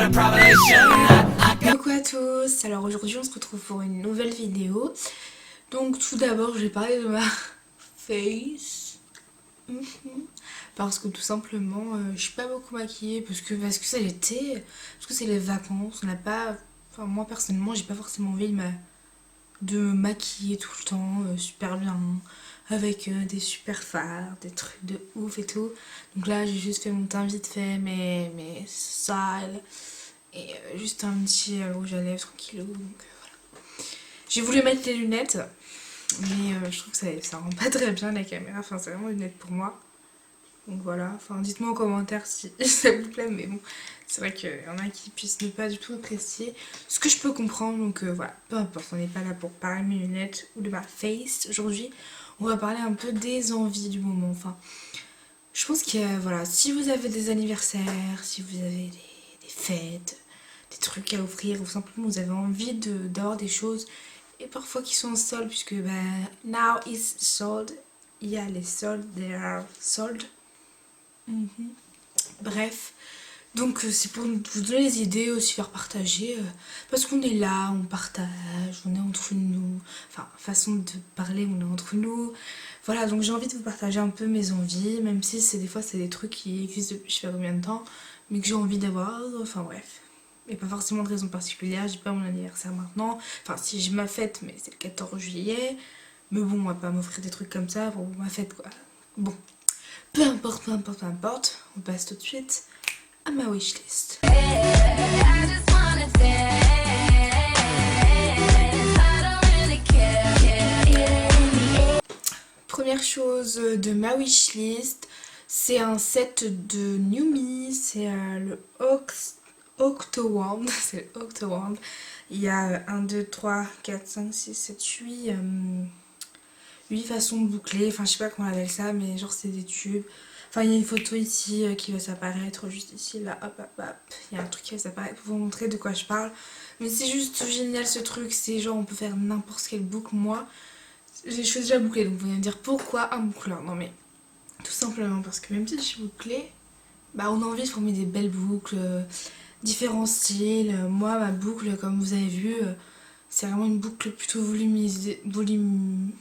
Coucou à tous, alors aujourd'hui on se retrouve pour une nouvelle vidéo. Donc tout d'abord je vais parler de ma face. Parce que tout simplement je suis pas beaucoup maquillée parce que c'est l'été, parce que c'est les vacances, on n'a pas... Enfin moi personnellement j'ai pas forcément envie de me maquiller tout le temps super bien, avec des super fards, des trucs de ouf et tout. Donc là j'ai juste fait mon teint vite fait mais sale. Et juste un petit rouge à lèvres tranquillou, donc voilà. J'ai voulu mettre les lunettes, mais je trouve que ça rend pas très bien la caméra, enfin c'est vraiment une lunettes pour moi. Donc voilà, enfin dites-moi en commentaire si ça vous plaît, mais bon, c'est vrai qu'il y en a qui puissent ne pas du tout apprécier, ce que je peux comprendre, donc voilà, peu importe, on n'est pas là pour parler de mes lunettes ou de ma face. Aujourd'hui, on va parler un peu des envies du moment, enfin, je pense que voilà, si vous avez des anniversaires, si vous avez des fêtes, des trucs à offrir, ou simplement vous avez envie d'avoir des choses, et parfois qui sont en solde, puisque now is sold, il y a les soldes, they are sold. Bref, donc c'est pour vous donner des idées, aussi faire partager, parce qu'on est là, on partage, on est entre nous, enfin façon de parler, on est entre nous. Voilà, donc j'ai envie de vous partager un peu mes envies, même si des fois c'est des trucs qui existent depuis je sais pas combien de temps, mais que j'ai envie d'avoir, enfin bref. Et pas forcément de raison particulière, j'ai pas mon anniversaire maintenant, enfin si j'ai ma fête, mais c'est le 14 juillet, mais bon, on va pas m'offrir des trucs comme ça pour ma fête quoi. Bon, peu importe, peu importe, peu importe, on passe tout de suite à ma wishlist. Première chose de ma wishlist, c'est un set de New c'est le Octowand, c'est le Octowand. Il y a 1, 2, 3, 4, 5, 6, 7, 8 façons de boucler, enfin je sais pas comment on appelle ça, mais genre c'est des tubes. Enfin il y a une photo ici qui va s'apparaître juste ici, là, hop hop hop, il y a un truc qui va s'apparaître pour vous montrer de quoi je parle. Mais c'est juste génial ce truc, c'est genre on peut faire n'importe quelle boucle. Moi, je suis déjà bouclée, donc vous allez me dire pourquoi un boucleur. Non mais tout simplement parce que même si je suis bouclée, bah on a envie de former des belles boucles, différents styles. Moi ma boucle comme vous avez vu, c'est vraiment une boucle plutôt volumisée, volume.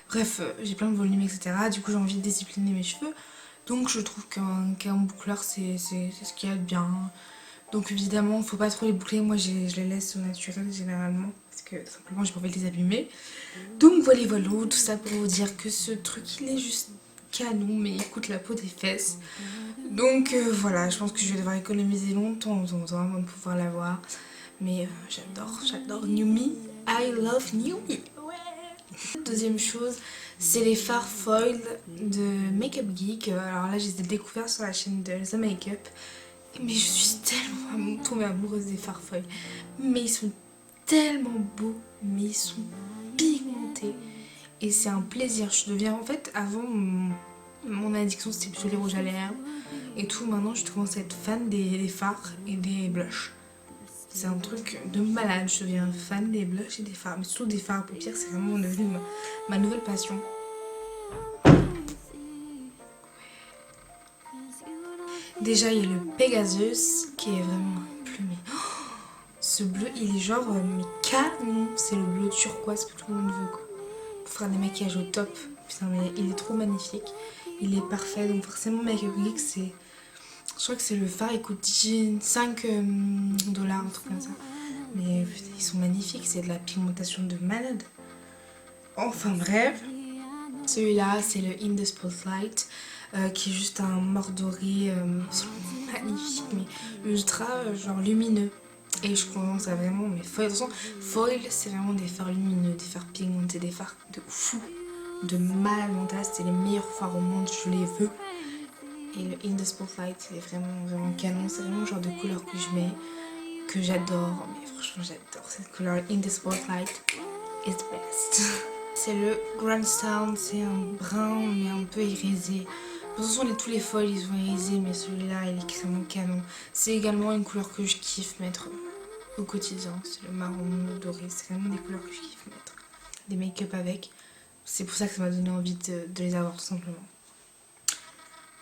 Bref, j'ai plein de volumes, etc. Du coup, j'ai envie de discipliner mes cheveux. Donc, je trouve qu'un boucleur, c'est ce qu'il y a de bien. Donc, évidemment, faut pas trop les boucler. Moi, je les laisse au naturel généralement. Parce que simplement, j'ai pas envie de les abîmer. Donc, voilà, tout ça pour vous dire que ce truc, il est juste canon, mais il coûte la peau des fesses. Donc, voilà, je pense que je vais devoir économiser longtemps avant de pouvoir l'avoir. Mais j'adore New Me. I love New Me. Ouais. Deuxième chose, c'est les fards foil de Makeup Geek. Alors là, je les ai découverts sur la chaîne de The Makeup. Mais je suis tellement tombée amoureuse des fards foil. Mais ils sont tellement beaux, mais ils sont pigmentés. Et c'est un plaisir. Je deviens en fait, avant, mon addiction c'était plutôt les rouges à lèvres et tout. Maintenant, je commence à être fan des fards et des blushs. C'est un truc de malade, je deviens fan des blushs et des fards, mais surtout des fards à paupières, c'est vraiment devenu ma nouvelle passion. Déjà, il y a le Pegasus qui est vraiment plumé. Oh, ce bleu, il est genre mais canon, c'est le bleu turquoise que tout le monde veut quoi. Pour faire des maquillages au top, putain mais il est trop magnifique, il est parfait, donc forcément Makeup Geek c'est... Je crois que c'est le fard, il coûte 5 $, un truc comme ça. Mais ils sont magnifiques, c'est de la pigmentation de malade. Enfin bref, celui-là c'est le In The Spotlight, qui est juste un mordoré magnifique, mais ultra genre lumineux. Et je commence à vraiment, mais foil, de toute façon, foil c'est vraiment des fards lumineux, des fards pigmentés, des fards de fou, de malade mental, c'est les meilleurs fards au monde, je les veux. Et le In The Spotlight c'est vraiment canon, c'est vraiment le genre de couleur que je mets, que j'adore, mais franchement j'adore cette couleur. In The Spotlight is the best. C'est le Grandstone, c'est un brun mais un peu irisé. De toute façon tous les foils ils sont irisés, mais celui-là il est vraiment canon. C'est également une couleur que je kiffe mettre au quotidien, c'est le marron doré, c'est vraiment des couleurs que je kiffe mettre des make-up avec. c'est pour ça que ça m'a donné envie de les avoir tout simplement.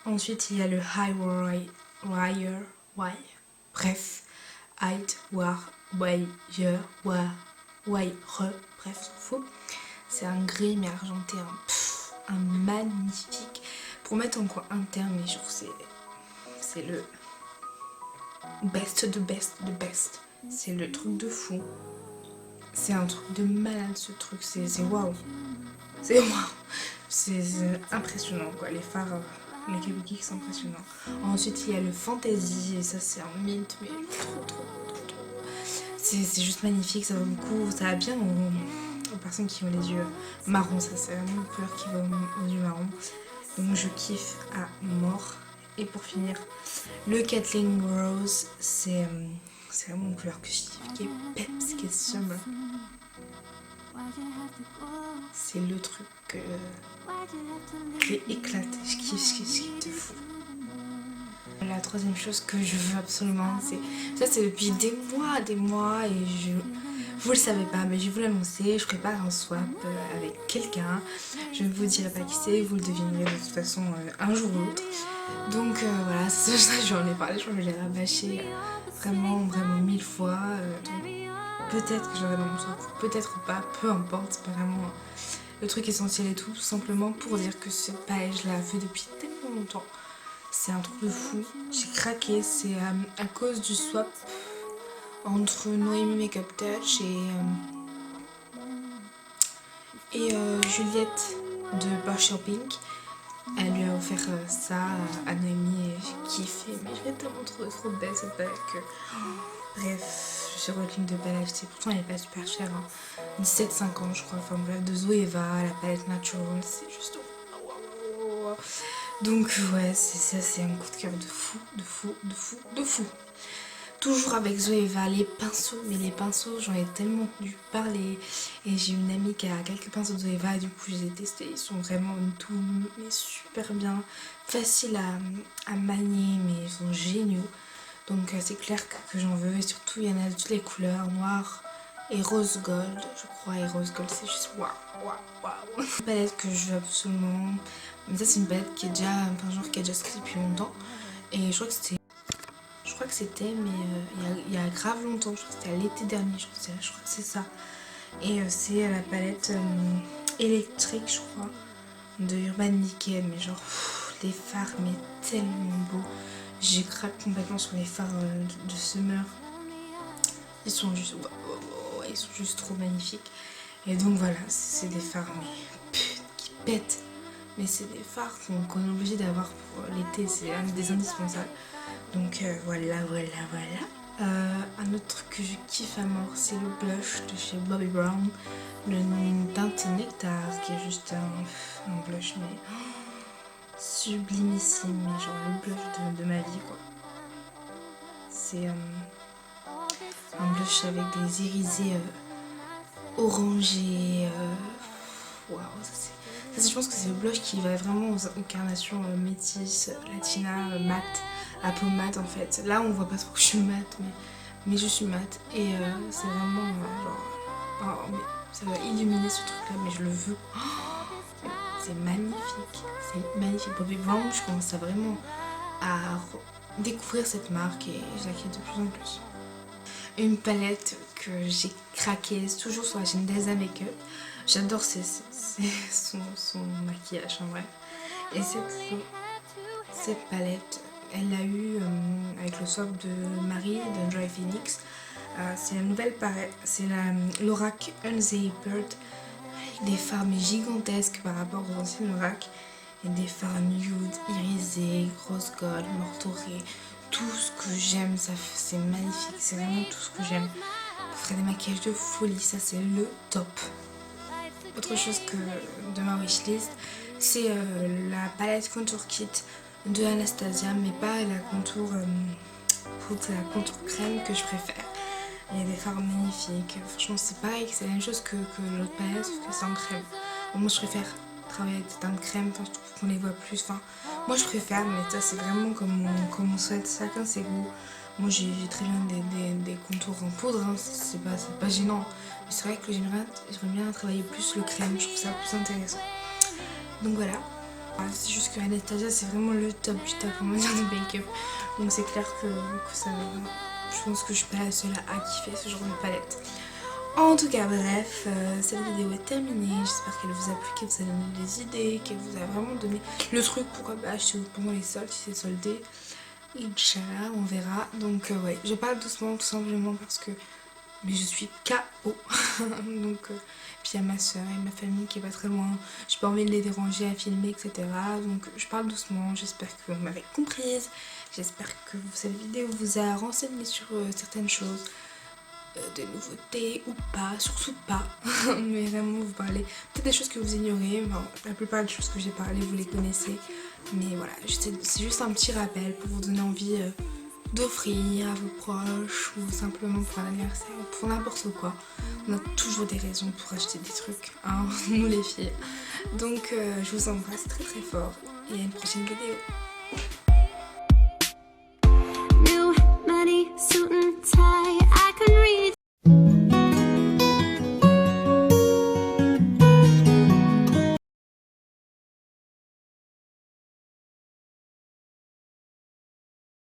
Ensuite il y a le High Wire, bref, Height War Wire, bref, s'en fout. C'est un gris mais argenté, un magnifique. Pour mettre en coin interne, mais genre c'est le best de best. C'est le truc de fou. C'est un truc de malade ce truc, c'est waouh. C'est waouh. C'est impressionnant quoi, les phares, les kabuki sont impressionnants. Ensuite il y a le fantasy et ça c'est un mythe mais trop. C'est juste magnifique, ça va beaucoup, ça va bien aux personnes qui ont les yeux marrons, ça c'est vraiment une couleur qui va aux yeux marrons. Donc je kiffe à mort. Et pour finir, le Kathleen Rose, c'est vraiment une couleur que je kiffe, qui est peps, qui est summer. C'est le truc qui est éclaté, je kiffe de fou. La troisième chose que je veux absolument, c'est depuis des mois et vous le savez pas, mais je vais vous l'annoncer, je prépare un swap avec quelqu'un. Je ne vous dirai pas qui c'est, vous le devinerez de toute façon un jour ou l'autre. Donc voilà, ça j'en ai parlé, je crois que je l'ai rabâché vraiment 1000 fois. Donc peut-être que j'aurai dans mon swap, peut-être pas, peu importe, c'est pas vraiment le truc essentiel et tout simplement pour dire que ce palette, je l'ai fait depuis tellement longtemps. C'est un truc de fou, j'ai craqué, c'est à cause du swap entre Noémie Makeup Touch et Juliette de Partial Pink. Elle lui a offert ça à Noémie et j'ai kiffé, mais je l'ai tellement trop belle cette palette que... Bref, je suis retenue de belle acheter, pourtant elle est pas super chère, 17,50 je crois, enfin bref, de Zoeva, la palette Natural, c'est juste... Donc ouais, ça c'est un coup de cœur de fou. Toujours avec Zoeva, les pinceaux, mais les pinceaux j'en ai tellement dû parler et j'ai une amie qui a quelques pinceaux de Zoeva et du coup je les ai testés, ils sont vraiment tout mais super bien, faciles à manier mais ils sont géniaux. Donc c'est clair que j'en veux et surtout il y en a de toutes les couleurs, noir et rose gold, je crois, et rose gold c'est juste waouh. Une palette que je veux absolument, mais ça c'est une palette qui est déjà, qui a déjà sorti depuis longtemps et je crois que c'était mais il y a grave longtemps, je crois que c'était à l'été dernier, je crois que c'est ça. Et c'est la palette électrique je crois, de Urban Decay, mais genre les fards mais tellement beaux. J'ai craqué complètement sur les fards de Summer. Ils sont juste ils sont juste trop magnifiques. Et donc voilà, c'est des fards mais qui pètent. Mais c'est des fards qu'on est obligé d'avoir pour l'été, c'est un des indispensables. Donc voilà. Un autre truc que je kiffe à mort, c'est le blush de chez Bobbi Brown, le teinte Nectar, qui est juste un blush mais sublimissime, mais genre le blush de ma vie quoi. C'est un blush avec des irisés orangés, waouh, ça, je pense que c'est le blush qui va vraiment aux incarnations métis, latina, mat, à peau mat en fait. Là on voit pas trop que je suis mat, mais je suis mat et c'est vraiment genre, mais ça va illuminer ce truc là, mais je le veux. C'est magnifique, Bobbi Brown, je commence à vraiment à découvrir cette marque et je la kiffe de plus en plus. Une palette que j'ai craqué, toujours sur la chaîne d'Elsa Makeup. J'adore son maquillage en vrai. Et cette palette, elle l'a eu avec le swap de Marie de Dry Phoenix. C'est la nouvelle palette, c'est la Lorac Unzippered. Des fards mais gigantesques par rapport aux anciennes Lorac. Et des fards nude, irisés, rose gold, mortoré. Tout ce que j'aime, c'est magnifique, c'est vraiment tout ce que j'aime. Pour faire des maquillages de folie, ça c'est le top. Autre chose que de ma wishlist, c'est la palette Contour Kit de Anastasia, mais pas la contour crème que je préfère. Il y a des fards magnifiques, franchement c'est pareil, c'est la même chose que l'autre palette, sauf que c'est en crème. Bon, moi je préfère travailler avec des teintes crème, je trouve qu'on les voit plus, moi je préfère, mais ça c'est vraiment comme on souhaite, chacun ses goûts. Moi j'ai très bien des contours en poudre, c'est pas gênant, Mais c'est vrai que j'aimerais bien travailler plus le crème, je trouve ça plus intéressant. Donc voilà. C'est juste que Anastasia c'est vraiment le top du top en matière de make-up. Donc c'est clair que ça... Je pense que je suis pas la seule à kiffer ce genre de palette. En tout cas bref, cette vidéo est terminée. J'espère qu'elle vous a plu, qu'elle vous a donné des idées, qu'elle vous a vraiment donné le truc pour acheter pendant les soldes si c'est soldé. Inch'Allah, on verra. Donc ouais, je parle doucement tout simplement parce que mais je suis KO. Donc puis il y a ma soeur et ma famille qui est pas très loin. J'ai pas envie de les déranger à filmer, etc. Donc je parle doucement. J'espère que vous m'avez comprise. J'espère que cette vidéo vous a renseigné sur certaines choses. Des nouveautés ou pas, surtout pas. Mais vraiment vous parlez peut-être des choses que vous ignorez. Bon, la plupart des choses que j'ai parlé vous les connaissez. Mais voilà, c'est juste un petit rappel pour vous donner envie d'offrir à vos proches ou simplement pour un anniversaire ou pour n'importe quoi. On a toujours des raisons pour acheter des trucs, hein, nous les filles. Donc je vous embrasse très très fort et à une prochaine vidéo.